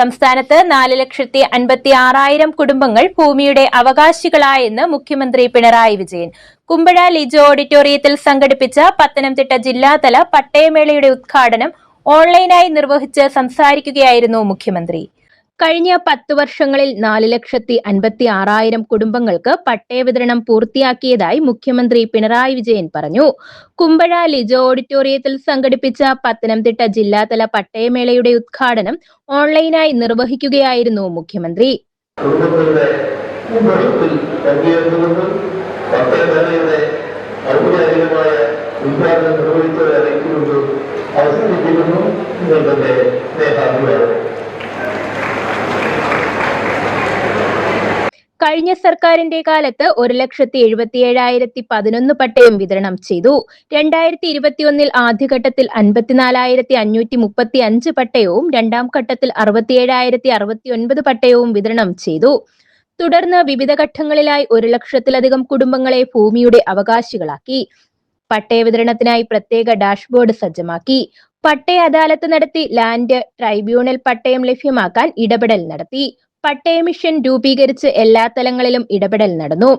സംസ്ഥാനത്ത് 4,56,000 കുടുംബങ്ങൾ ഭൂമിയുടെ അവകാശികളായെന്ന് മുഖ്യമന്ത്രി പിണറായി വിജയൻ. കുമ്പഴ ലിജോ ഓഡിറ്റോറിയത്തിൽ സംഘടിപ്പിച്ച പത്തനംതിട്ട ജില്ലാതല പട്ടയമേളയുടെ ഉദ്ഘാടനം ഓൺലൈനായി നിർവഹിച്ച് സംസാരിക്കുകയായിരുന്നു മുഖ്യമന്ത്രി. കഴിഞ്ഞ 10 വർഷങ്ങളിൽ 4,56,000 കുടുംബങ്ങൾക്ക് പട്ടയ വിതരണം പൂർത്തിയാക്കിയതായി മുഖ്യമന്ത്രി പിണറായി വിജയൻ പറഞ്ഞു. കുമ്പഴ ലിജോ ഓഡിറ്റോറിയത്തിൽ സംഘടിപ്പിച്ച പത്തനംതിട്ട ജില്ലാതല പട്ടയമേളയുടെ ഉദ്ഘാടനം ഓൺലൈനായി നിർവഹിക്കുകയായിരുന്നു മുഖ്യമന്ത്രി. കഴിഞ്ഞ സർക്കാരിന്റെ കാലത്ത് 1,77,011 പട്ടയം വിതരണം ചെയ്തു. 2021 ആദ്യഘട്ടത്തിൽ 54,535 പട്ടയവും രണ്ടാം ഘട്ടത്തിൽ 67,069 പട്ടയവും വിതരണം ചെയ്തു. തുടർന്ന് വിവിധ ഘട്ടങ്ങളിലായി 1,00,000-ലധികം കുടുംബങ്ങളെ ഭൂമിയുടെ അവകാശികളാക്കി. പട്ടയ വിതരണത്തിനായി പ്രത്യേക ഡാഷ്ബോർഡ് സജ്ജമാക്കി. പട്ടയ അദാലത്ത് നടത്തി ലാൻഡ് ട്രൈബ്യൂണൽ പട്ടയം ലഭ്യമാക്കാൻ ഇടപെടൽ നടത്തി. പട്ടയ മിഷൻ രൂപീകരിച്ച് എല്ലാ തലങ്ങളിലും ഇടപെടൽ നടന്നു.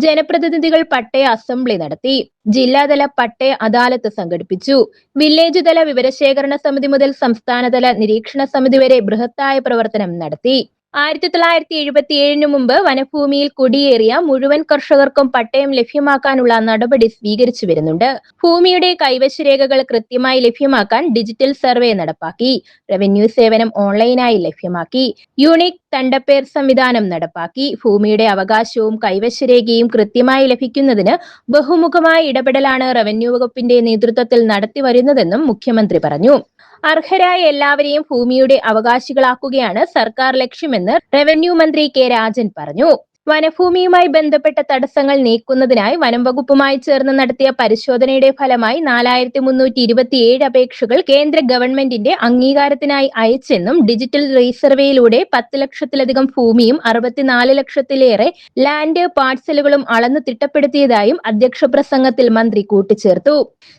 ജനപ്രതിനിധികൾ പട്ടയ അസംബ്ലി നടത്തി. ജില്ലാതല പട്ടയ അദാലത്ത് സംഘടിപ്പിച്ചു. വില്ലേജ് തല വിവരശേഖരണ സമിതി മുതൽ സംസ്ഥാനതല നിരീക്ഷണ സമിതി വരെ ബൃഹത്തായ പ്രവർത്തനം നടത്തി. 1977 മുമ്പ് വനഭൂമിയിൽ കുടിയേറിയ മുഴുവൻ കർഷകർക്കും പട്ടയം ലഭ്യമാക്കാനുള്ള നടപടി സ്വീകരിച്ചു വരുന്നുണ്ട്. ഭൂമിയുടെ കൈവശരേഖകൾ കൃത്യമായി ലഭ്യമാക്കാൻ ഡിജിറ്റൽ സർവേ നടപ്പാക്കി. റവന്യൂ സേവനം ഓൺലൈനായി ലഭ്യമാക്കി. യൂണിക് തണ്ടപ്പേർ സംവിധാനം നടപ്പാക്കി. ഭൂമിയുടെ അവകാശവും കൈവശരേഖയും കൃത്യമായി ലഭിക്കുന്നതിന് ബഹുമുഖമായ ഇടപെടലാണ് റവന്യൂ വകുപ്പിന്റെ നേതൃത്വത്തിൽ നടത്തി വരുന്നതെന്നും മുഖ്യമന്ത്രി പറഞ്ഞു. അർഹരായ എല്ലാവരെയും ഭൂമിയുടെ അവകാശികളാക്കുകയാണ് സർക്കാർ ലക്ഷ്യമെന്ന് റവന്യൂ മന്ത്രി കെ രാജൻ പറഞ്ഞു. വനഭൂമിയുമായി ബന്ധപ്പെട്ട തടസ്സങ്ങൾ നീക്കുന്നതിനായി വനം വകുപ്പുമായി ചേർന്ന് നടത്തിയ പരിശോധനയുടെ ഫലമായി 4,327 അപേക്ഷകൾ കേന്ദ്ര ഗവൺമെന്റിന്റെ അംഗീകാരത്തിനായി അയച്ചെന്നും ഡിജിറ്റൽ റീസർവേയിലൂടെ 10 ലക്ഷത്തിലധികം ഭൂമിയും 64 ലക്ഷത്തിലേറെ ലാൻഡ് പാർസലുകളും അളന്ന് തിട്ടപ്പെടുത്തിയതായും അധ്യക്ഷ പ്രസംഗത്തിൽ മന്ത്രി കൂട്ടിച്ചേർത്തു.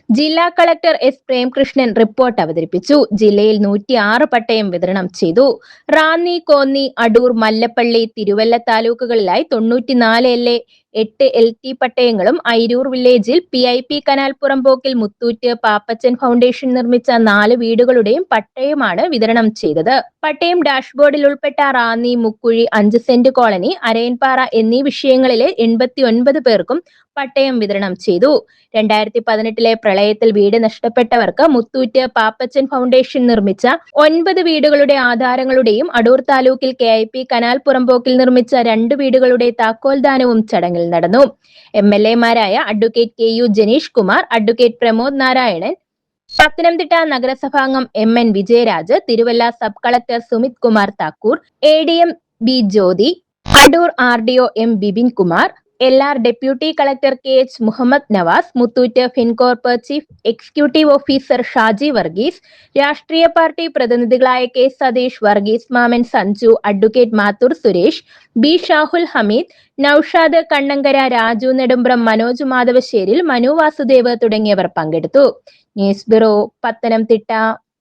ജില്ലാ കളക്ടർ എസ് പ്രേംകൃഷ്ണൻ റിപ്പോർട്ട് അവതരിപ്പിച്ചു. ജില്ലയിൽ 106 പട്ടയം വിതരണം ചെയ്തു. റാന്നി, കോന്നി, അടൂർ, മല്ലപ്പള്ളി, തിരുവല്ല താലൂക്കുകളിലായി 94 LA, 8 LT പട്ടയങ്ങളും അയിരൂർ വില്ലേജിൽ PIP കനാൽ പുറമ്പോക്കിൽ മുത്തൂറ്റ് പാപ്പച്ചൻ ഫൗണ്ടേഷൻ നിർമ്മിച്ച 4 വീടുകളുടെയും പട്ടയമാണ് വിതരണം ചെയ്തത്. പട്ടയം ഡാഷ്ബോർഡിൽ ഉൾപ്പെട്ട റാന്നി, മുക്കുഴി, 5 സെന്റ് കോളനി, അരയൻപാറ എന്നീ വിഷയങ്ങളിലെ 89 പേർക്കും പട്ടയം വിതരണം ചെയ്തു. 2018 പ്രളയത്തിൽ വീട് നഷ്ടപ്പെട്ടവർക്ക് മുത്തൂറ്റ് പാപ്പച്ചൻ ഫൗണ്ടേഷൻ നിർമ്മിച്ച 9 വീടുകളുടെ ആധാരങ്ങളുടെയും അടൂർ താലൂക്കിൽ KIP കനാൽ പുറമ്പോക്കിൽ നിർമ്മിച്ച 2 വീടുകളുടെ താക്കോൽദാനവും ചടങ്ങിൽ നടന്നു. MLA-മാരായ advocate KU Janeesh Kumar, advocate Pramod Narayanan, Pathanamthitta നഗരസഭാംഗം MN Vijayaraj, Thiruvalla sub collector Sumit Kumar Thakur, ADM B Jyothi, Adoor RDO M Bipin Kumar, LR deputy collector KH Muhammad Navas, Muthoot Fincorp chief executive officer Shaji Varghese, രാഷ്ട്രീയ പാർട്ടി പ്രതിനിധികളായ K Satheesh, Varghese Mammen, Sanju, advocate Mathoor Suresh, B Shahul Hameed, Naushad Kannankara, Raju Nedumpram, Manoj Madhavasseril, Manu Vasudev തുടങ്ങിയവർ പങ്കെടുത്തു. News bureau, Pathanamthitta.